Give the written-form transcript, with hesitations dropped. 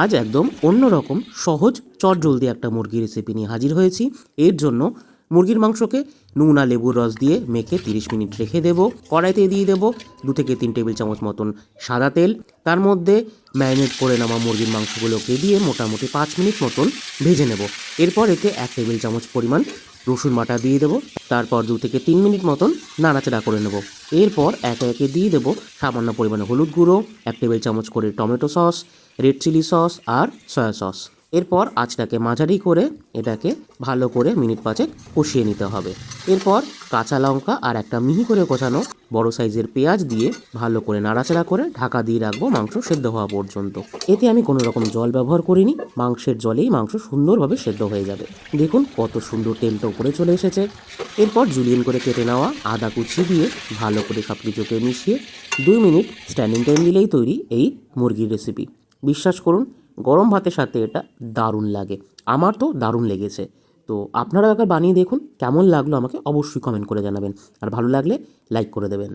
আজ একদম অন্যরকম সহজ চটজলদি একটা মুরগির রেসিপি নিয়ে হাজির হয়েছি। এর জন্য মুরগির মাংসকে নুন আর লেবুর রস দিয়ে মেখে 30 মিনিট রেখে দেবো। কড়াইতে দিয়ে দেবো 2 থেকে 3 টেবিল চামচ মতন সাদা তেল। তার মধ্যে ম্যারিনেট করে নেওয়া মুরগির মাংসগুলোকে দিয়ে মোটামুটি 5 মিনিট মতন ভেজে নেব। এরপর এতে 1 টেবিল চামচ পরিমাণ রসুন বাটা দিয়ে দেবো। তারপর 2 থেকে 3 মিনিট মতন নাড়াচাড়া করে নেব। এরপর একে একে দিয়ে দেবো সামান্য পরিমাণে হলুদ গুঁড়ো, 1 টেবিল চামচ করে tomato sauce, red chilli sauce আর সয়া সস। এরপর আঁচটাকে মাঝারি করে এটাকে ভালো করে মিনিট 5 কষিয়ে নিতে হবে। এরপর কাঁচা লঙ্কা আর একটা মিহি করে কোচানো বড় সাইজের পেঁয়াজ দিয়ে ভালো করে নাড়াচাড়া করে ঢাকা দিয়ে রাখবো মাংস সেদ্ধ হওয়া পর্যন্ত। এতে আমি কোনো রকম জল ব্যবহার করিনি, মাংসের জলেই মাংস সুন্দরভাবে সেদ্ধ হয়ে যাবে। দেখুন কত সুন্দর তেলটা উপরে চলে এসেছে। এরপর জুলিয়েন করে কেটে নেওয়া আদা কুচি দিয়ে ভালো করে সব কিছুকে মিশিয়ে 2 মিনিট স্ট্যান্ডিং টাইম দিলেই তৈরি এই মুরগির রেসিপি। বিশ্বাস করুন গরম ভাতের সাথে এটা দারুণ লাগে। আমার তো দারুণ লেগেছে। তো আপনারাও একবার বানিয়ে দেখুন, কেমন লাগলো আমাকে অবশ্যই কমেন্ট করে জানাবেন, আর ভালো লাগলে লাইক করে দেবেন।